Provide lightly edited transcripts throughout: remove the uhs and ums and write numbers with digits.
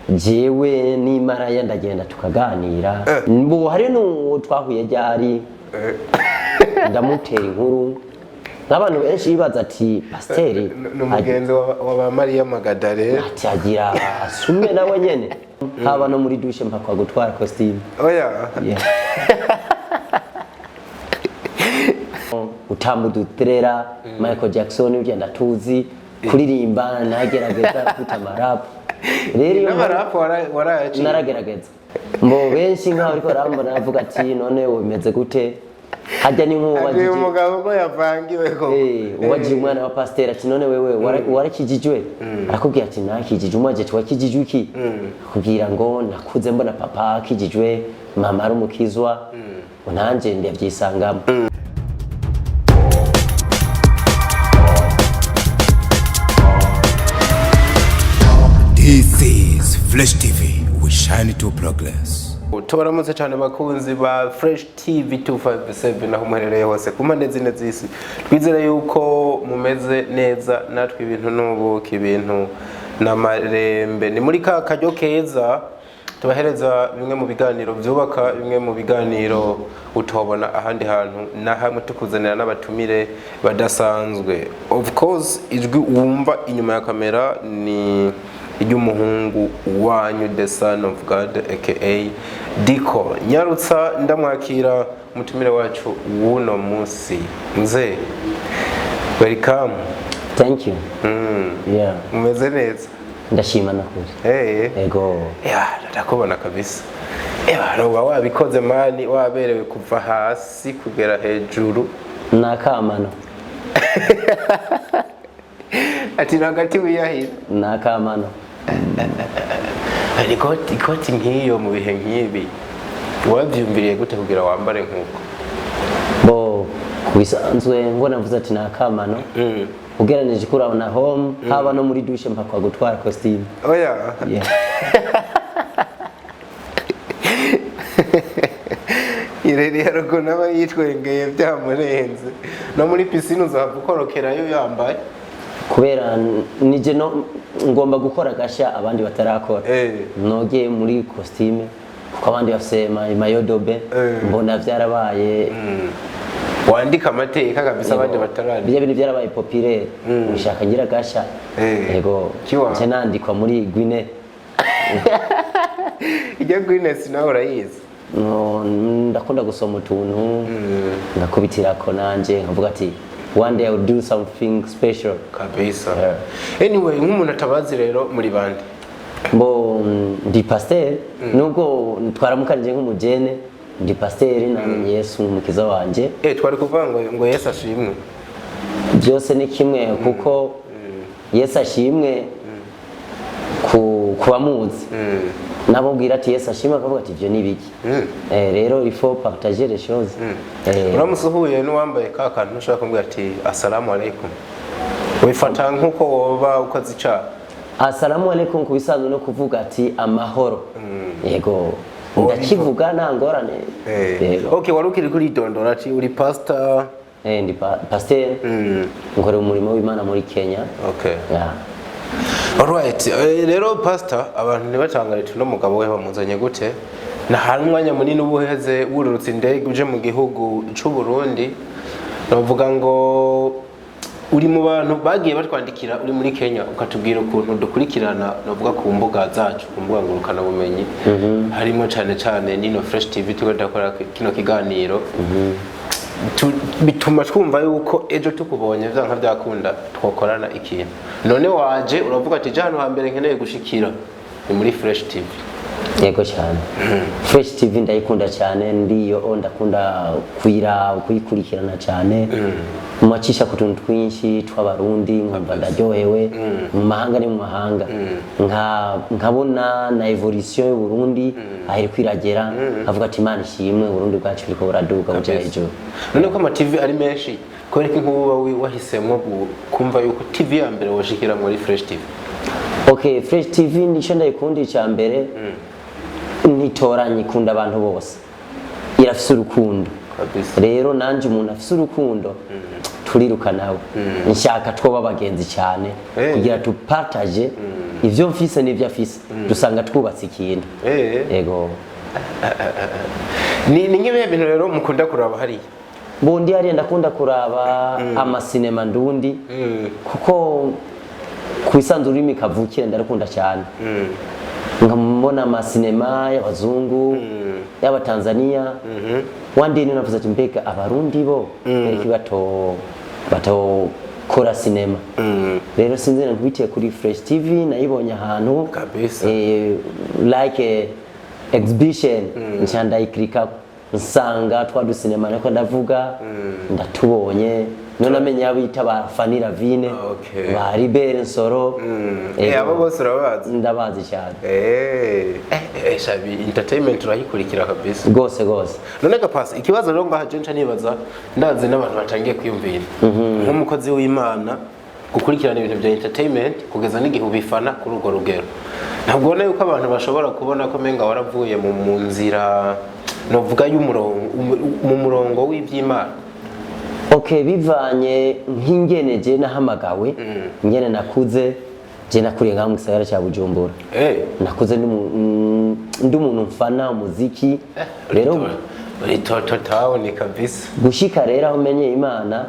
jewe n'imalaya ndagenda tukaganira mbo hari no twahuye ryari ndamutera inkuru n'abantu benshi bibaza ati pasiteri n'umugenzi wa Mariya Magadare ati agira asume nawe nyene haba no muri douche mpakwa gutwara costume oya utamuduterera Michael Jackson ugenda tuzi kuririmba nagerageza kuta marapu rero marapu warayaci naragerageza mbo benshi nkaho ariko arambona avuga ati none umeze gute hajya ni nkuba jije umugabo ko yavangiwe ko uwaje umwana wa pasiteri ati none wewe warakijijwe arakubwira ati nakijije umaje twakijijwe iki kugira ngo nakuze mbona papa akijijwe mama ari umukizwa nanje ndavyisangamo. This is Fresh TV, we shine to progress. Tubaramutse cyane bakunzi ba Fresh TV 257 naho muherereye hose kumande zine zisi. Twizere yuko mumeze neza natwe ibintu n'ubuki ibintu namarembe. Ni muri ka karyo keza tubahereza bimwe mu biganiro byubaka bimwe mu biganiro utobona ahandi hantu na hamwe tukuzanira n'abatumire badasanzwe. Of course ijwi wumva inyuma ya kamera ni iby'umuhungu wanyu the son of God aka Diko Nyarutsa ndamwakira mutumire wacu wuno munsi mze welcome. Thank you. Yeah. Umeze neza? Ndashima nakuri. Ego. Ndakubona kabisa. Roba wabikoze mani waberewe kuva hasi kugera hejuru. Nakamano. Ati nagati wiyahira. Nakamano. Ikoti nkiyo mu bihe nkibi wavyumviriye gute kugira wambare nkuko? Bo kubisanzwe ngo navuze ati nakamano. Ugereranije kurabona home haba no muri douche mpakwa gutwara costume. Oya. Yeah. Ireri yarugo naba yitwengeye byamurenze. No muri piscine uzavukorokerayo yambaye. Kubera nije no ngomba gukora gasha abandi batarakora. Noge muri costume kuko abandi bafise mayodobe mbona vyarabaye wandika amateka kabisa abandi batarari. Bya bintu byarabaye populaire ushaka ngira gasha. Yego nje nandikwa muri Guinea. Ijya Guinea sinaho urayizi. No ndakunda gusoma utuntu ngakubitirako nanje nkavuga ati one day I will do something special kabisa. Anyway nk'umuntu atabazi rero muri bande mbo ndi pasteur nubwo twaramukanije nk'umujene ndi pasteur na Yesu umukiza wanje. Twari kuvuga ngo Yesu ashimwe byose ni kimwe kuko Yesu ashimwe kubamuzi nabobwira ati Yesu ashimwe akavuga ati byo nibiki. Rero il faut partager les choses. Uramusuhuye n'uwambaye ka kantu ushaka kumbwira ati assalamu alaikum wifata nkuko woba ukoze ica assalamu alaikum kubisanzwe no kuvuga ati amahoro. Yego ndakivuga nangorane. Okay warukiri kuri dondora ati uri pastor? Ndi pasteur ngore umurimo w'Imana muri Kenya. Okay. Yeah. Alright, rero pastor abantu nibatangarite no mugabo we bamuzanye gute na harumwanya munini ubuheze wururutse indege uje mu gihugu cy'u Burundi navuga ngo uri mu bantu bagiye batwandikira uri muri Kenya ukatubwira ukuntu dukurikirana navuga ku mbuga zacu ku mbuga ngurukana bumenyi harimo cyane nino Fresh TV tukadakora kino kiganiro bituma twumva yuko ejo tukubonye byanka byakunda twokorana ikintu none waje uravuga ati jano hambere nkeneye gushikira ni muri Fresh TV. Yego cyane. Fresh TV ndayikunda cyane ndiyo ndakunda kuyikurikirana cyane mumacisha kutuntu twinshi twabarundi nkumva ndaryohewe mu mahanga ni mu mahanga nkabona na evolution y'u Burundi ahiri kwiragera avuga ati Imana ishimwe Burundi bwacu biriko buraduka buja hejuru. None ko ama TV ari menshi koreka nk'ubu wahisemo kumva yuko TV ya mbere washikira muri Fresh TV? Okay, Fresh TV nico ndayikundi cya mbere ntitoranye ikunda abantu bose irafise urukundo rero nanje umuntu afise urukundo turiruka nawe nshaka twoba bagenzi cyane kugira tupartage ivyo mfise n'ivyo afise dusanga twubatse ikintu yego ni nk'ibihe bintu rero mukunda kuraba hariya? Bundi hari ndakunda kuraba amasinema ndundi kuko kwisanzura ururimi kavukire ndarakunda cyane nkamubona amasinema y'abazungu y'abatanzania wandi navuze ati mbega abarundi bo bereki bato kora sinema rero sinzi nkubitiye kuri Fresh TV nayibonye ahantu kabisa like exhibition nchanda iklika nsanga twadu sinema nako ndavuga ndatubonye none amenye abita ba Fanira Vine ba Libere Nsoro abo bose urabazi? Ndabazi cyane shabi entertainment urayikurikira kabisa gose none gapasi ikibazo rero ngaha je nibaza ndazi n'abantu batangiye kwiyumvira nk'umukozi w'Imana gukurikirana ibintu bya entertainment kugeza n'igihe ubifana kuri urwo rugero ntabwo ubona yuko abantu bashobora kubona ko menga waravuye mu nzira novuga mu murongo w'iby'Imana? Bivanye nk'ingene je nahamagawe ingene nakuze je nakuriye nka mu gisagara cya Bujumbura nakuze ndi umuntu mfana umuziki rero toto tawe kabisa gushika rero aho menye Imana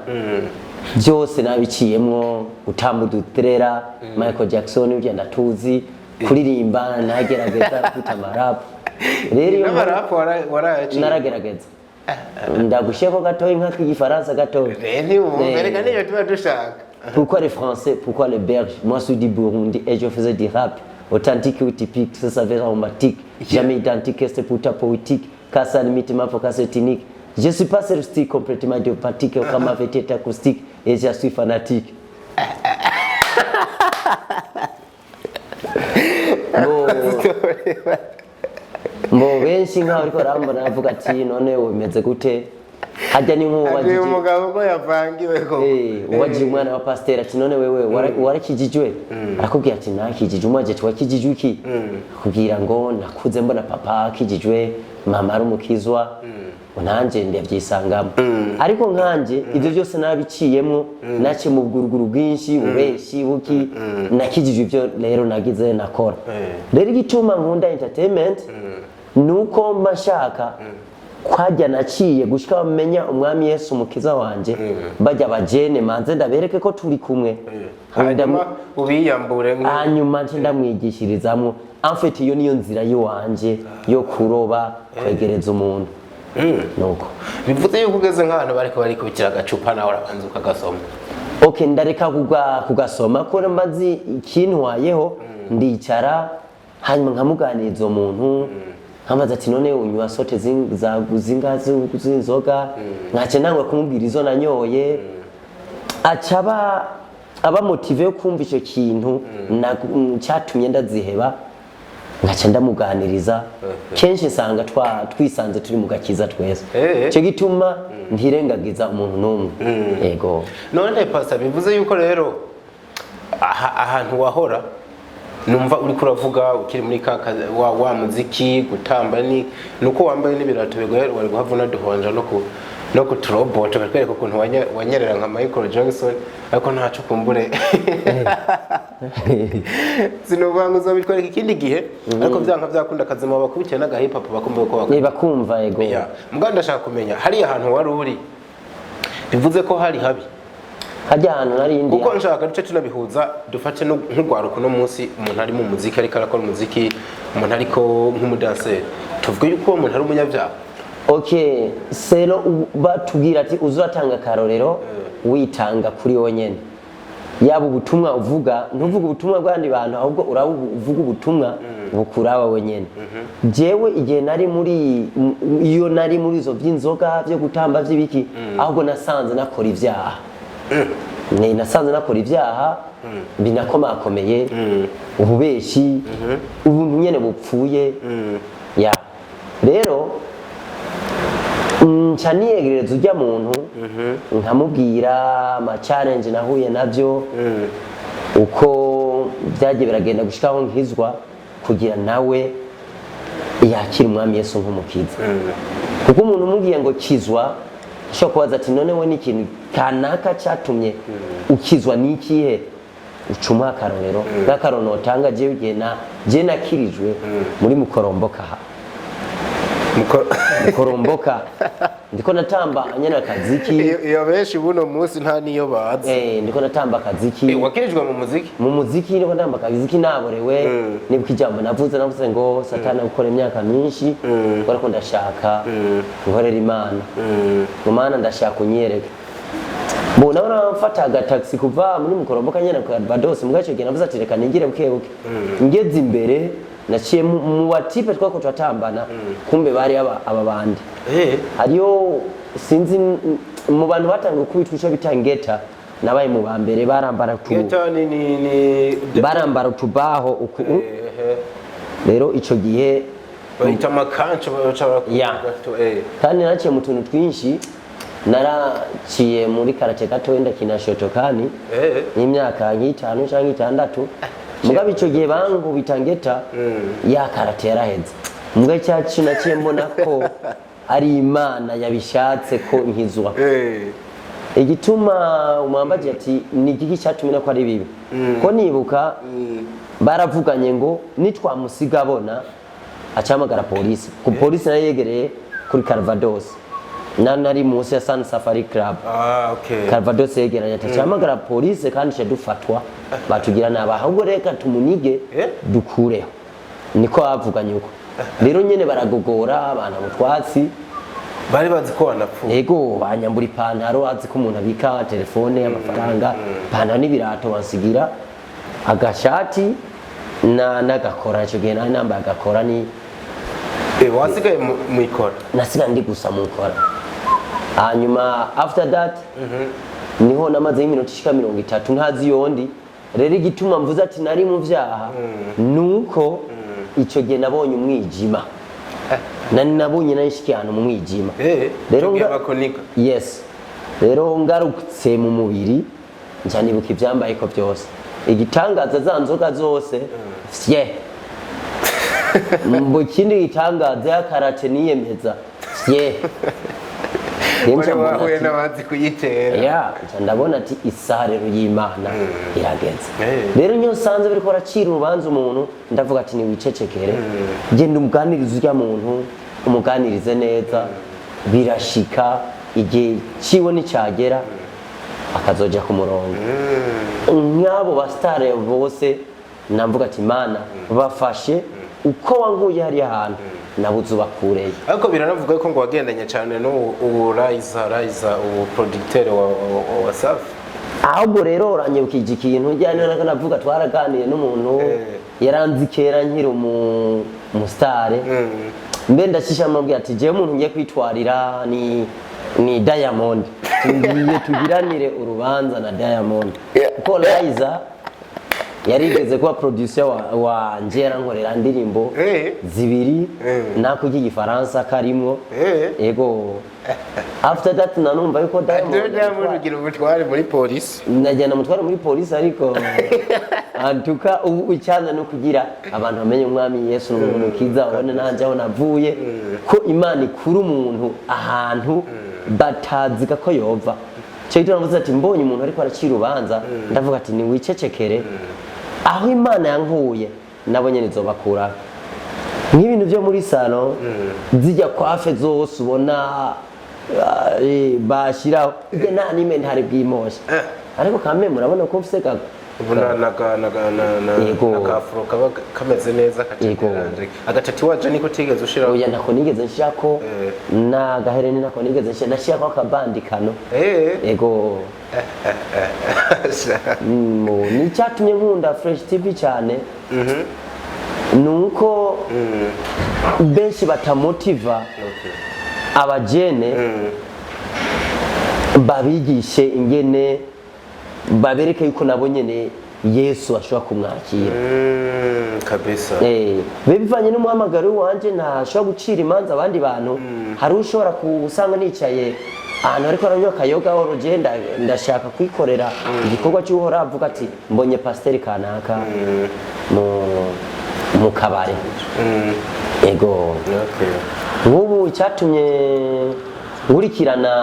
byose nabiciyemwo gutamba udutrera Michael Jackson ugenda tuzi kuririmba nagerageza kwita marap rero iyo marap warayaciye naragerageza ndagusheko gatoyi nka kigifaransa gatoyi pourquoi les français, pourquoi les belges? Moi je suis du Burundi et je faisais du rap authentique ou typique, ça s'avère aromatique, jamais identique, c'est pourtant poétique, car ça limite ma focus ethnique. Je suis pas rustique, complètement idiopathique, comme ma vérité acoustique et je suis fanatique. Mbo benshi nkaho ariko arambona avuga ati none wemeze gute hajya ni nk'uwajije umugabo ko yavangiwe ko uwajije umwana wa pasteur ati none wewe warakijijwe arakubwira ati nakijije umwaje twakijijwe iki akubwira ngo nakuze mbona papa akijijwe mama ari umukizwa nanje ndavyisangamo ariko nkanje ivyo byose nabiciyemo nace mu bwuruguru bwinshi bubenshi buki nakijijwe ivyo rero nagize nakora rero igituma nkunda entertainment nuko mashaka kwajya naciye gushika bamenya umwami Yesu umukiza wanje bajya bajene manze ndabereke ko turi kumwe hanyuma ubiyambure hanyuma nje ndamwigishirizamwo en fait iyo niyo nzira yiwanje yo kuroba kwegereza umuntu nuko bivuze yuko ugeze nk'abantu bari kubikira agacupa nawe urabanza ukagasoma ndareka kugasoma ko mbazi ikintu wayeho ndicara hanyuma nkamuganiriza umuntu nkamaze ati none unywa sote zingazi zinzoga nkace nangwa kumubwira izo nanyoye acaba aba motive yo kumva icyo kintu cyatumye ndaziheba nkace ndamuganiriza kenshi nsanga twisanze turi mu gakiza twese cyo gituma ntirengagiza umuntu n'umwe yego none pastor bivuze yuko rero ahantu wahora numva uri kuravuga ukiri muri wa muziki gutamba nuko wambaye n'ibirato bigoye wari guhavuna duhonja no ku turobot bakwereka ukuntu wanyerera nka Michael Jackson ariko ntaco kumbure sinubanga uzabitwereka ikindi gihe ariko byanka byakunda kazima bakubitiye naga hip hop bakumbuye ko bakumva yego mbwa ndashaka kumenya hari ahantu wari uri bivuze ko hari habi hajya ahantu nari indi kuko nshaka duce tunabihuza dufate nk'urwaruko no munsi umuntu ari mu muziki ariko arakora umuziki umuntu ariko nk'umudanseri tuvuge yuko umuntu ari umunyabyaha sero batubwira ati uzatanga karorero witanga kuri wonyene yaba ubutumwa uvuga ntuvuga ubutumwa bw'andi bantu ahubwo uravuga ubutumwa bukuraba wenyene jewe igihe nari muri izo by'inzoga byo gutamba by'ibiki ahubwo nasanze nakora ivyaha nasanze nakora ivyaha binakomakomeye ububeshi ubuntu nyene bupfuye rero nca niyegereza ujya muntu nkamubwira ama challenge nahuye nabyo uko byagiye biragenda gushikaho nkizwa kugira nawe yakira umwami Yesu nk'umukiza kuko umuntu umubwiye ngo kizwa cyo kubaza ati none we n'ikintu kanaka cyatumye ukizwa n'ikihe ucuma akarorero n'akarono utanga je nakirijwe muri mukoromboka mukoromboka ndiko natamba anyana kaziki iyo benshi buno munsi nta niyo bazi ndiko natamba kaziki wakirijwe mu muziki ndiko natamba kaziki naborewe nibuka ijambo navuze ngo satana gukora imyaka myinshi ariko ndashaka guhorera imana mu mana ndashaka unyereke bo nabona mfataga taxi kuva muri mukoromboka nyene kwa Barbados mugacho gihe navuze ati reka ningire bukebuke ngeze imbere naciye mu watipe twako twatambana kumbe bari aba bandi hariyo sinzi mu bantu batanga kubitwa ico bitangeta nabaye mu bambere barambara barambara tubaho uku rero ico gihe bahita makancho bacabara kandi naciye mu tuntu twinshi naraciye muri karate gato wenda kina shotokani n'imyaka nk'itanu cyangwa itandatu mugabe ico gihe bangu bitangeta ya karate yaraheze mugabe cyacu naciye mbona ko ari imana yabishatse ko nkizwa igituma umwambaje ati ni igiki cyatumina ko ari bibi ko nibuka baravuganye ngo nitwamusiga abona acamagara polisi ku polisi nayo yegereye kuri Barbados nari munsi ya Sun Safari Club Barbados yegeranye atacamagara polisi kandi cyo dufatwa batugira naba ahubwo reka tumunige dukureho niko bavuganye uko rero nyene baragogora abantu mutwatsi bari bazi ko wanapfuye yego banyambura ipantaro azi ko umuntu abika telefone amafaranga ipantaro n'ibirato bansigira agashati n'agakora ico gihe nambaye agakora ni wasigaye mu ikora nasiga ndi gusa mu ikora hanyuma after that niho namaze iminota ishika 30 ntazi yondi rero igituma mvuze ati nari mu vyaha nuko ico gihe nabonye umwijima nabonye nayishikirana mu mwijima rero ngabakonika yes rero ngarutse mu mubiri njanibuka ivyambaye ko byose igitangaza za nzoga zose mbo kindi gitangaza ya karate niyemeza wahuye n'abazi kuyitera ndabona ati isaha rero y'Imana irageze rero nyo sanze biriko baracira urubanza umuntu ndavuga ati ni wicecekere genda umuganirize urya muntu umuganirize neza birashika igihe ciwe nicagera akazoja ku murongo nk'abo bastare bose namvuga ati Imana bafashe uko wanguye hari ahantu nabuze bakureye ariko biranavuga ko ngo wagendanye cyane no Uriza ubu producteur wa Safi ahubwo rero uranyibukije ikintu njyane navuga twaraganiye n'umuntu yaranzi kera nkiri mu stare mbe ndashisha mubwira ati je umuntu ngiye kwitwarira ni Diamond ngiye tugiranire urubanza na Diamond kuko Uriza yarigeze kuba producer wa njera nkorera ndirimbo zibiri nako cy'igifaransa karimwo yego after that nanumva yuko Diamond ugira ubutware muri police najyana mutware muri police ariko antuka ubu icyanza no kugira abantu bamenye umwami Yesu n'umuntu kiza ubone nanje aho navuye ko Imana ikuru umuntu ahantu batazika ko yova cyo turavuze ati mbonye umuntu ariko aracira urubanza ndavuga ati ni wicecekere aho Imana yankuye nabonye nizobakura nk'ibintu byo muri salon zijya kwafe zose ubona bashiraho nta n'ime ntari bwimosha ariko kamwe murabona ko mfise nakafuro kaba kameze neza agatati waje niko tigeze ushiraho oya nako nigeze nshako na gahereni nako nigeze nashirako akabandikano yego ni cyatumye nkunda Fresh TV cyane nuko benshi batamotiva abajene babigishe ingene babereke yuko nabo nyene Yesu ashobora kumwakira kabisa bivanye n'umuhamagaro wanje ntashobora gucira imanza abandi bantu hari ushobora kusanga nicaye ahantu ariko aranywa akayoga orogenda ndashaka kwikorera igikorwa cy'uhora avuga ati mbonye pasiteri kanaka mu kabare ego nk'ubu cyatumye nkurikirana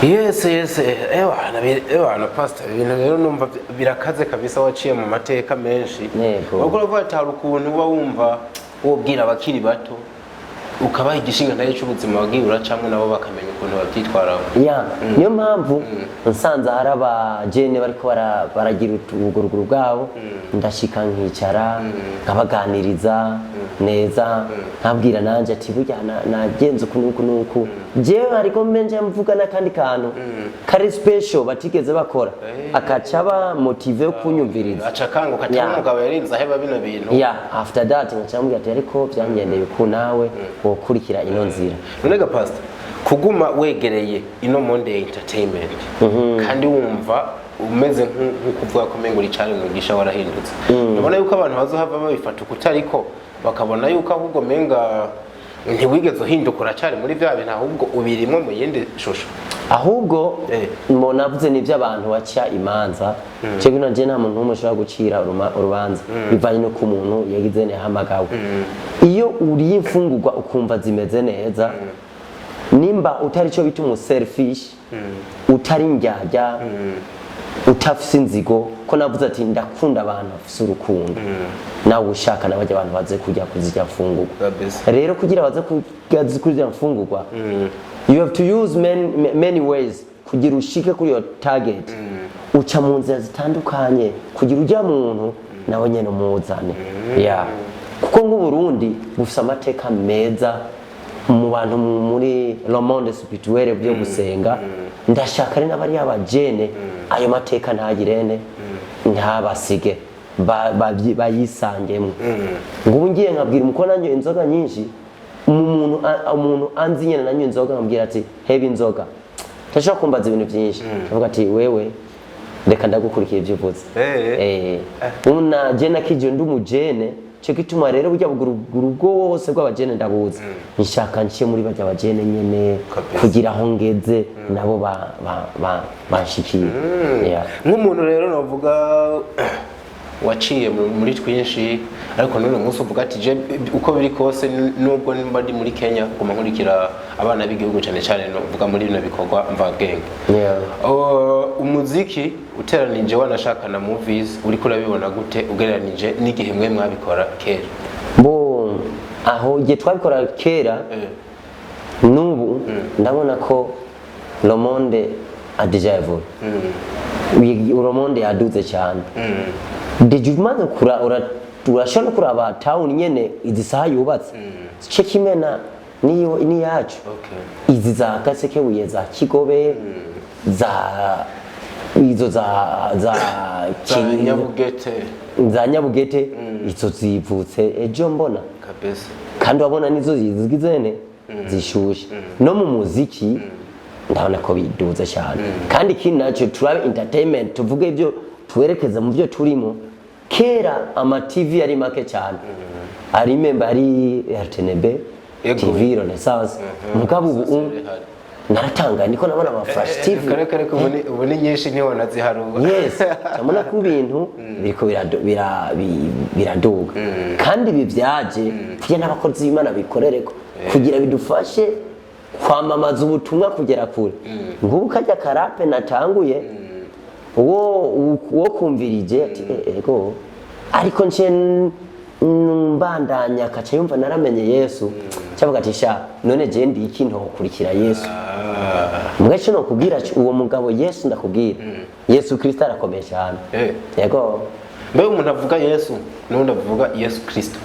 Yes ewa na pastor ibintu rero numva birakaze kabisa waciye mu mateka menshi uko uravuga ati hari ukuntu uba wumva wobwira abakiri bato ukabaha igishinga nayo cy'ubuzima wagiye uracamwe nabo bakamenya ukuntu babyitwaraho niyo mpamvu nsanze hari abajene bariko baragira ubuguruguru bwabo ndashika nkicara nkabaganiriza neza nkabwira nanje ati burya nagenze ukuntu jewe ariko menje mvuga nakandi kantu kari special batigeze bakora akacaba motive yo kunyumviriza acakango katamugabo yarinze aheba bino bintu after that nkacambwira ati ariko byangendeye uko nawe wokurikira ino nzira nonega pastor kuguma wegereye ino Monday entertainment kandi wumva umeze nk'ukuvuga ko mengo ricane mugisha warahindutse nabona yuko abantu bazohava babifata ukutariko bakabona yuko ahubwo menga ntiwigeze uhinduka uracari muri vya bintu ahubwo ubirimwe mu yindi shusho ahubwo navuze ni by'abantu baca imanza cyo bino je nta muntu n'umwe ushobora gucira urubanza bivanye no ku muntu yagize nehamagawe iyo uri imfungurwa ukumva zimeze neza nimba utari cyo bita selfish utari njyajya utafise inzigo ko navuze ati ndakunda abantu bafise urukundo nawe ushaka nabajya abantu baze kujya kuzijya mfungurwa rero kugira baze kujya mfungurwa you have to use many ways kugira ushike kuri your target uca mu nzira zitandukanye kugira ujya muntu nawe nyene umuzane kuko nk'Uburundi bufise amateka meza mu bantu muri le monde spirituel byo gusenga ndashaka ari n'abari abajene ayo mateka ntagirene ntabasige bayisangemo ngo ngiye nkabwira umuko nanyo inzoga nyinshi umuntu anzi nyene nanyo inzoga nkabwira ati heba inzoga tashaka kumbaza ibintu byinshi avuga ati wewe reka ndagukurikira ibyo uvuze una jena kije ndumujene cyo gituma rero burya buguru bwose bw'abajene ndabuze nshaka nshye muri bajya abajene nyene kugira aho ngeze nabo bashikiye nk'umuntu rero navuga waciye muri twinshi ariko none umunsi uvuga ati je uko biri kose nubwo nimba ndi muri Kenya kuma nkurikira abana b'igihugu cyane cyane no uvuga muri bino bikorwa mvagenge umuziki uteranije wanashaka na movies uri kurabibona gute ugereranije n'igihe mwe mwabikora kera aho je twabikora kera nubu ndabona ko le monde a déjà évolué le monde yaduze cyane Dejumaze urashobora kuraba town nyene izisaha yubatse cyo kimena ni yacu izi za Gasekebuye za Kigobe izo za Nyabugete izo zivutse ejo mbona kabisa kandi wabona nizo zizigizene zishushe no mu muziki ndabona ko biduze cyane kandi kindi naco turabe entertainment tuvuge ibyo twerekeza mu byo turimo kera ama TV ari make cyane ari member ari RTNB TV Renaissance mugabo ubu naratanga niko nabona ama Flash TV kare ubone nyinshi niho naziharuba cyamona ku bintu biriko biraduga kandi bivyaje kugira n'abakozi b'Imana bikorereko kugira bidufashe kwamamaza ubutumwa kugera kure ngubu kajya karape natanguye uwo kumvirije ati ego ariko nce mbandanya kaca yumva naramenye Yesu cyavuga ati sha none je ndi iki ntokurikira Yesu mwecho no kubwira uwo mugabo Yesu ndakubwira Yesu Kristo arakomeye cyane yego mbe umuntu avuga Yesu n'undi avuga Yesu Kristo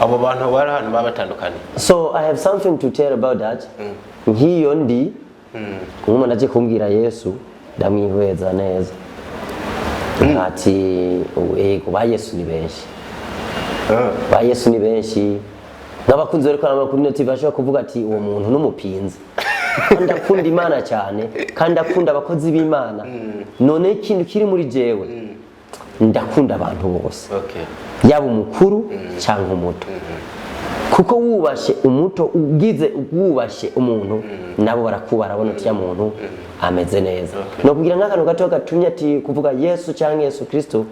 abo bantu bari hano babatandukanye so I have something to tell about that nkiyo ndi umuntu aje kumbwira Yesu ndamwihweza neza ati ego ba Yesu ni benshi ba Yesu ni benshi n'abakunze rero kana kuri net bashaka kuvuga ati uwo muntu n'umupinzi kandi akunda Imana cyane kandi akunda abakozi b'Imana none ikintu kiri muri jewe ndakunda abantu bose yaba umukuru cyangwa umuto kuko wubashe umuto ugize wubashe umuntu nabo barakubara bona tya muntu ameze neza no kugira nk'akantu gato gatumye ati kuvuga Yesu cyangwa Yesu Kristo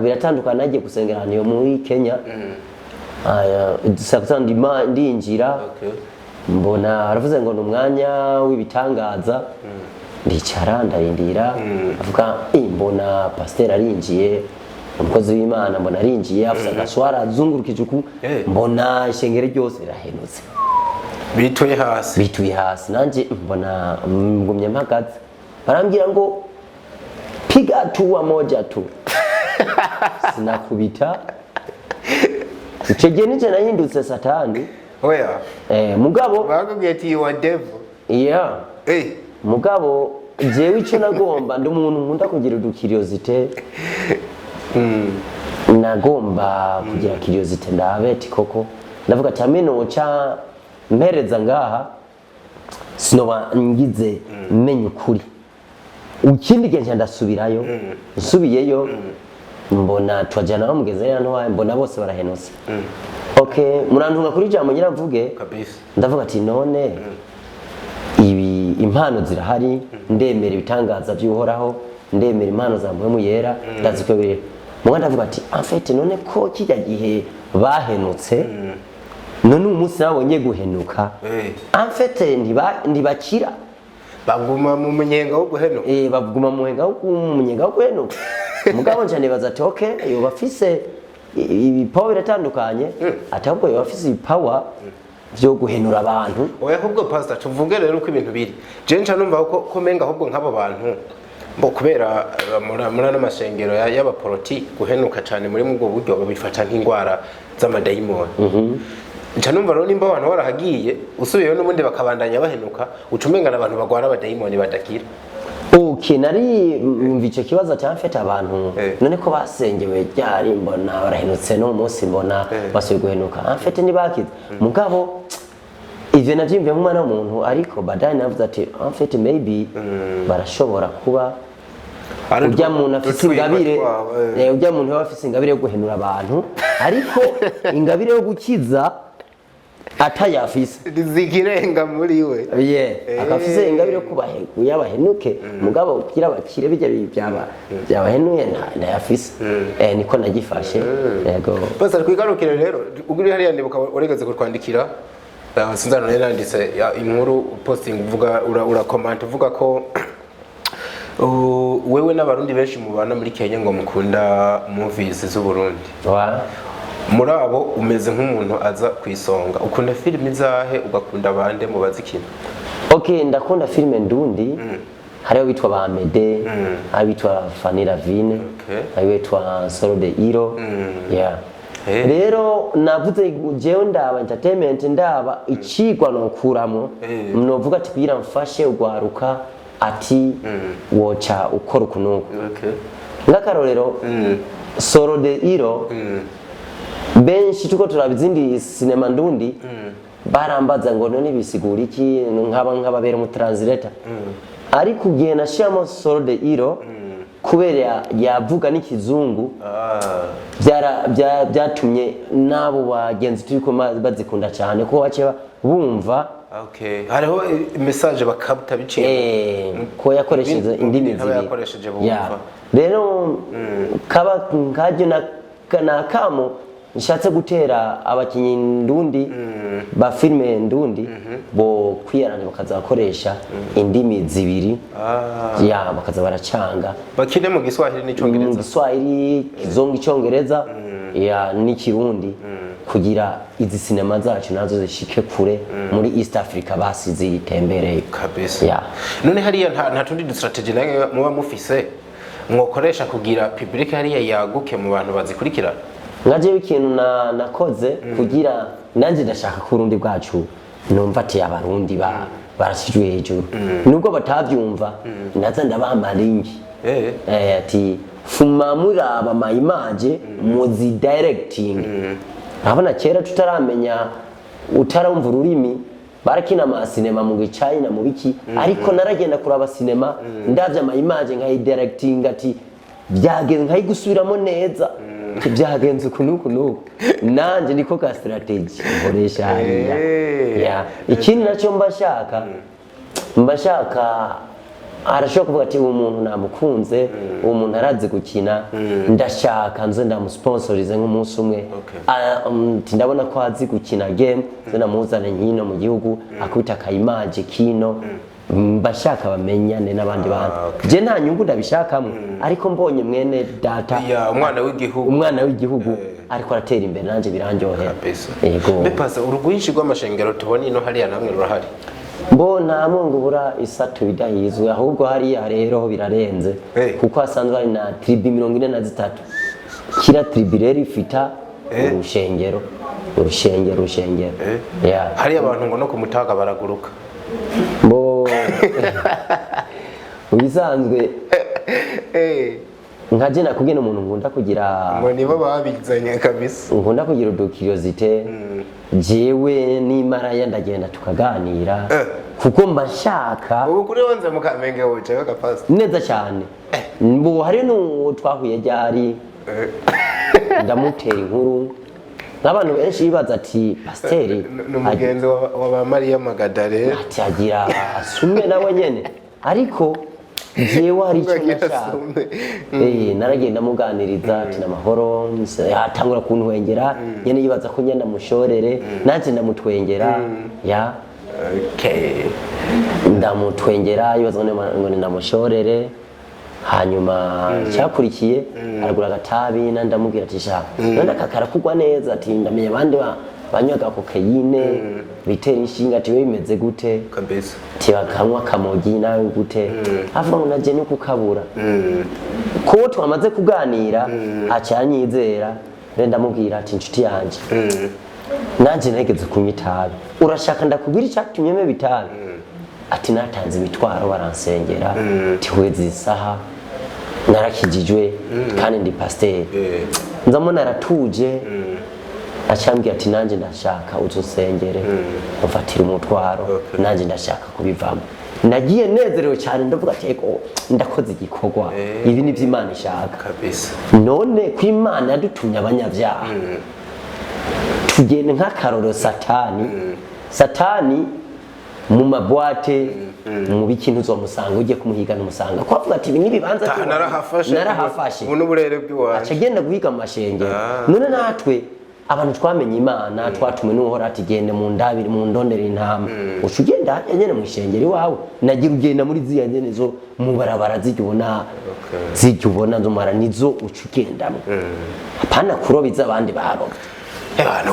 biratandukana nagiye gusengera hano yo muri Kenya dusakandi ndinjira mbona aravuze ngo n'umwanya w'ibitangaza ndicara ndarindira avuga mbona pasiteri arinjiye umukozi w'Imana mbona arinjiye afite agaswara azungurukije uku mbona ishengero ryose rirahenutse bituye hasi nanje mbona ngumye mpagaze barambwira ngo piga hatua moja tu sinakubita icyo gihe nije nahindutse satani oya mugabo bakubwiye ati you are devil mugabo jewe icyo nagomba ndi umuntu nkunda kugira curiosity nagomba kugira curiosity ndabeti koko ndavuga ati ameno cha mpereza ngaha sinoba ngize menye ukuri ukindi gihe ndasubirayo nsubiyeyo mbona twajana bamugeze hano mbona bose barahenutse okay murantunga kuri jambo ngira mvuge kabisa ndavuga ati none ibi impano zirahari ndemera ibitangaza by'uhoraho ndemera impano za mpwemu yera ndaziko bire muganda ndavuga ati afete none ko kijya gihe bahenutse none umunsi nabonye guhenuka afete ntibakira baguma mu munyenga wo guhenuka baguma mu munyenga wo guhenuka mugabo nje nibaza ati okay yo bafise ibi power atandukanye atabwo yo bafise power byo guhenura abantu oya ahubwo pastor tuvuge rero uko ibintu biri je nca numva ko menga ahubwo nk'abo bantu mbo kubera muri ano mashengero y'abaporoti guhenuka cyane muri mu buryo babifata nk'indwara z'amadayimoni nca numva rero nimba abantu barahagiye usubiyeyo n'ubundi bakabandanya bahenuka ucumengana abantu bagwara abadayimoni badakira okay nari mva icyo kibazo cyamfite abantu none ko basengewe ryari mbona barahenutse no munsi mbona basuye guhenuka amfite nibakize mugabo ivyo navyimvye nk'umwana w'umuntu ariko badani navuze ati amfite maybe barashobora kuba urya muntu afite ingabire urya muntu afite ingabire yo guhenura abantu ariko ingabire yo gukiza atayafise zigirenga muri we akafise ingabire yo kuyabahenuke mugabo kugira bakire bijya byabahenuye ntayafise niko nagifashe yego bose twigarukire rero uguri hariya ndibuka uregeze kurwandikira sinzano nanditse inkuru posting uvuga ura comment uvuga ko wewe n'abarundi benshi mubana muri Kenya ngo mukunda movies z'u Burundi muri abo umeze nk'umuntu aza kwisonga ukunda filimi zahe ugakunda abande mu bazikina okay ndakunda filime ndundi hariho bitwa ba Mede hari bitwa Fanira Vine hari bitwa Solo de Hero rero navuze jewe ndaba entertainment ndaba icigwa no kuramo novuga ati kugira mfashe ugwaruka ati woca ukora ukunuko ngakarorero Solo de Hero benshi tuko turabizindi sinema ndundi barambaza ngo none bisigura iki nk'ababera mu translator ariko ugiye nashiramo Solo de Hero kubera yavuga n'ikizungu byatumye nabo bagenzi turiko bazikunda cyane ko wace bumva hariho message bakabuta biciye ko yakoresheje indimi zibiri rero kaba nkajyo na kamo nishatse gutera abakinyi ndundi ba filme ndundi bo kwiyarana bakazakoresha indimi zibiri bakaza baracanga bakine mu Giswahili n'icyongereza mu Giswahili kizonga icyongereza n'ikirundi kugira izi sinema zacu nazo zishike kure muri East Africa basize itembereye kabisa none hariya nta tundi strategy nayo muba mufise mwokoresha kugira public hariya yaguke mu bantu bazikurikira ngaje ikintu nakoze kugira nanje ndashaka ku Burundi bwacu numva ati abarundi barashijwe hejuru nubwo batavyumva naza ndabamba linki ati fuma muraba my image muzi directing abana kera tutaramenya utaramva ururimi barakina ama cinema mu China mu biki ariko naragenda kuraba cinema ndavye ama image nka directing ati byagenze nkayi gusubiramo neza byagenze kunuku nanje niko ka strategy nkoresha hariya ikindi naco mbashaka arashobora kuvuga ati uwo muntu namukunze uwo muntu arazi gukina ndashaka nze ndamusponsorize nk'umunsi umwe ndabona ko azi gukina game nze namuzane nkino mu gihugu akwita ka image kino bashaka bamenyane n'abandi bantu je nta nyungu ndabishakamo ariko mbonye mwene data umwana w'igihugu ariko aratera imbere nanje biranjohera yego bepasa urugwinshi rw'amashengero tubona ino hariya namwe rurahari mbona mungubura isatu bidahizwe ahubwo hariya rero birarenze kuko hasanzwe hari na tribi 43 kira tribi rero ifita urushengero hari abantu ngo no kumutaga baraguruka bo ubisanzwe nkaje nakugena umuntu nkunda kugira ngo nibo babizanye kabisa nkunda kugira udukiriosite jewe n'imalaya ndagenda tukaganira kuko mbashaka ubu kuri wonze mukamenge woce gapasa neza cyane mbo hari no twahuye ryari ndamutera inkuru n'abantu benshi bibaza ati pasiteri n'umugenzi wa Maria Magadare ati agira asume nawe nyene ariko jewe hari icyo nashaka naragenda muganiriza ati namahoro atangura kuntwengera nyene yibaza ko nyenda mushorere nanje ndamutwengera ndamutwengera yibaza ngo ndamushorere hanyuma cyakurikiye aragura agatabi ndamubwira ati sha none akakara kugwa neza ati ndamenye abandi banywaga kokayine bitera inshinga ati bimeze gute kabisa ati bakanywa kamogi nawe gute avuga ngo naje ni kukabura ko twamaze kuganira acanyizera ndamubwira ati inshuti yanje nanje ntegeze kunywa itabi urashaka ndakubwira icyatumye me bitabi ati natanze imitwaro baransengera tiweze isaha narakijijwe kandi ndi pasteur nzamo naratuje acambye ati nanje ndashaka uzosengere ufatira umutwaro nanje ndashaka kubivamo nagiye nezerewe cyane ndavuga ati eko ndakoze igikorwa ibi ni by'Imana ishaka kabisa none ku Imana yadutumye abanyabyaha tugende nk'akaroro satani mu mabwate mu bikintu uzomusanga ujye kumuhigana umusanga ko avuga ati ibi nibibanza narahafashe ubu n'uburere bw'iwacu acagenda guhiga mu mashengero none natwe abantu twamenye Imana twatume n'uhora ati gende mu ndabiri mu ndondere intama ucugenda nyene mu ishengero iwawe nagira ugenda muri ziya nyene zo mu barabara zijyubona nzomara nizo ucugendamo apana kurobiza abandi baroba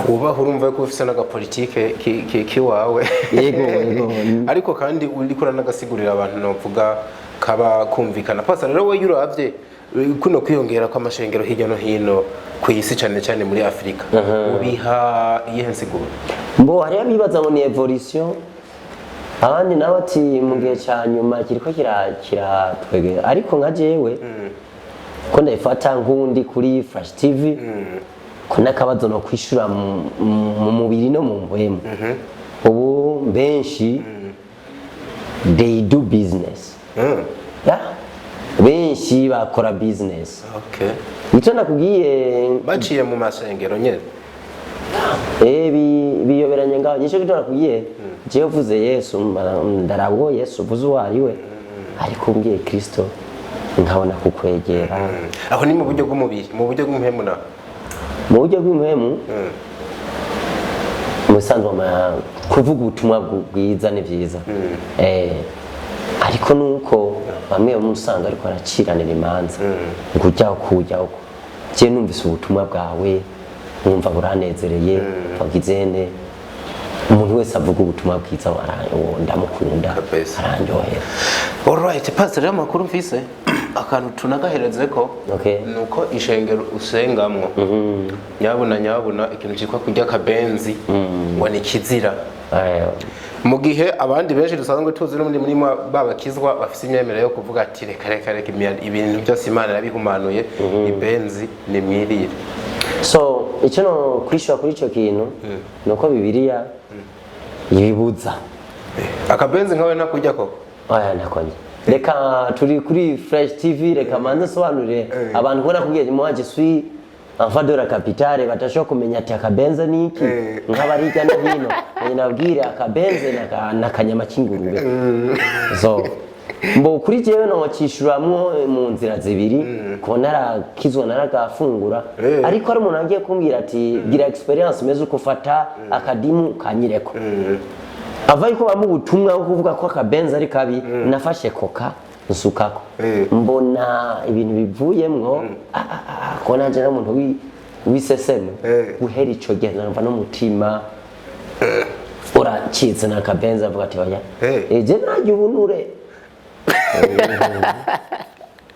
ubaho urumva ko ufise n'agapolitike kiwawe yego ariko kandi uriko uranasigurira abantu novuga kaba kumvikana pasa rero we yuravye kuno kwiyongera kwa mashengero hirya no hino ku isi cyane muri Afrika ubiha iyihe nsiguro mbo hariya bibaza ngo ni evolution abandi nawe ati mu gihe cya nyuma kiriko kiratwegera ariko nka jewe ko ndayifata nk'undi kuri Flash TV ko nakabazo no kwishura mu mubiri no mu mpwemu ubu benshi they do business benshi bakora business nicyo nakubwiye baciye mu masengero nyene biyoberanye ngaho nicyo gito nakubwiye jewe uvuze Yesu ndarabwo Yesu uvuze uwariwe ariko mbwiye Kristo nkabona kukwegera aho ni mu buryo bw'umubiri mu buryo bw'umuhemu na mu buryo bw'umuhemu umusanzu kuvuga ubutumwa bwiza ni byiza ariko nuko bamwe bamusanga ariko araciranira imanza kujyaho kujyaho je numvise ubutumwa bwawe numva buranezereye bagizene umuntu wese avuga ubutumwa bwiza ndamukunda arandyohera alright pastor rero makuru mfise akantu tunagahereze ko nuko ishengero usengamwo nyabuna ikintu cyitwa kujya kabenzi ngo ni kizira mu gihe abandi benshi dusanzwe tuzi no muri babakizwa bafite imyemerere yo kuvuga ati reka ibintu byose Imana yabihumanuye ibenzi ni mwirire so icyo no kwishura kuri icyo kintu nuko Bibiliya yibuza akabenzi nkawe nakujya koko nakonye reka turi kuri Fresh TV reka manze sobanurire abantu kubona kubwiye muhaje sui enfant de la capitale batasho kumenya ati akabenze niki nk'abarija no hino nabwire akabenze nakanyama kingurube so mbo kuri jewe no wakishuramwo mu nzira zibiri kubona arakizwa naragafungura ariko ari umuntu agiye kumbwira ati gira experience meze uko fata akadimu kanyireko avaye ko bamu ubutumwa bwo kuvuga ko akabenzi ari kabi nafashe koka nsukako mbona ibintu bivuyemwo ko nanje n'umuntu wiseseme guhera ico gihe numva no mutima uracitse n'akabenzi avuga ati oya je najye ubunure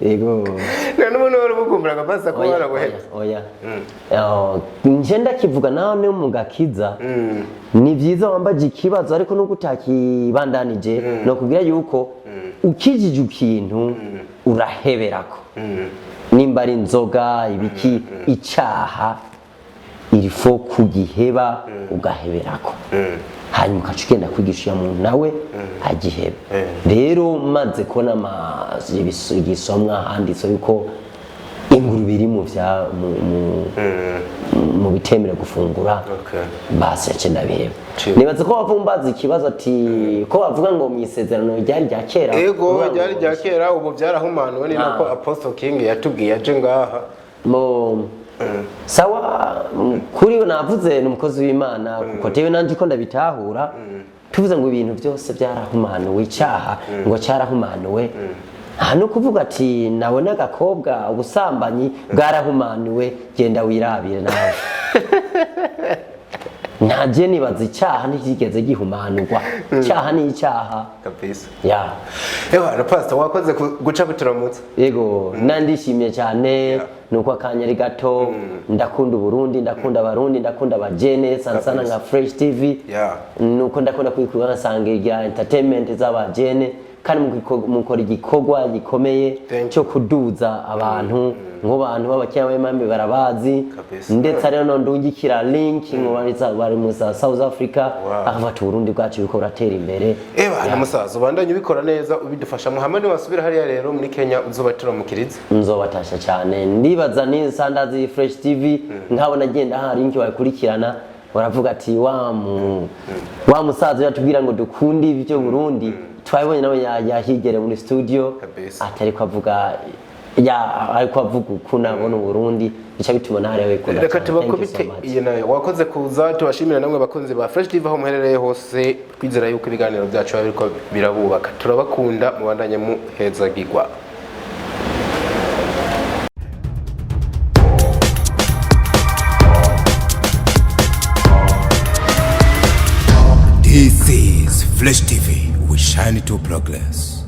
ego n'umuntu wari bukumbura agapasa ko baraguhera oya nje ndakivuga nawe mu gakiza ni byiza wambaje ikibazo ariko no gutakibandanije no kugira yuko ukijije ikintu uraheberako nimba ari inzoga ibiki icaha irifo kugiheba ugaheberako hanyuma ukaca ugenda kwigisha umuntu nawe agihebe rero maze kubona igisomwa handitse yuko ingurube iri mu bitemera gufungura basi yace ndabiheba nibaze ko bavumbaza ikibazo ati ko bavuga ngo mu isezerano ryari rya kera yego ryari rya kera ubu byarahumanuwe ni nako Apostle King yatubwiye aje ngaha sawa kuri navuze n'umukozi w'Imana kuko tewe nanje ko ndabitahura tuvuze ngo ibintu byose byarahumanuwe icyaha ngo cyarahumanuwe hano kuvuga ati nawe n'agakobwa ubusambanyi bwarahumanuwe genda wirabire nawe ntaje nibaza icyaha ntikigeze gihumanurwa icyaha ni icyaha kabisa na pastor wakoze guca bituramutse yego nandishimye cyane nuko akanyari gato ndakunda Burundi ndakunda abarundi ndakunda abajene sansana nka Fresh TV nuko ndakunda kwikura nkasangira entertainment z'abajene kandi mukora igikorwa gikomeye cyo kuduza abantu nk'abantu b'abakiyama b'imami barabazi ndetse rero no ndungikira link nk'ubariza bari mu South Africa afata Burundi bwacu biko ratera imbere na musaza ubandanye ubikora neza ubidufasha Muhammad wasubira hariya rero muri Kenya uzobatira mu Kirizi nzobatasha cyane ndibaza ni Sandazi Fresh TV nkabona agenda ha link wakurikirana baravuga ati wa musaza yatubwira ngo dukundi ibyo Burundi twabonye nawe yahigere muri studio atari kwavuga ariko avuga ukuna bona Burundi bica bituma ntare we kunda reka tubakubite iyi nayo wakoze kuza tubashimira namwe bakunzi ba Fresh TV aho muherereye hose kwizera yuko ibiganiro byacu biriko birabubaka turabakunda mubandanye mu hezagirwa. This is Fresh TV. We shine to progress.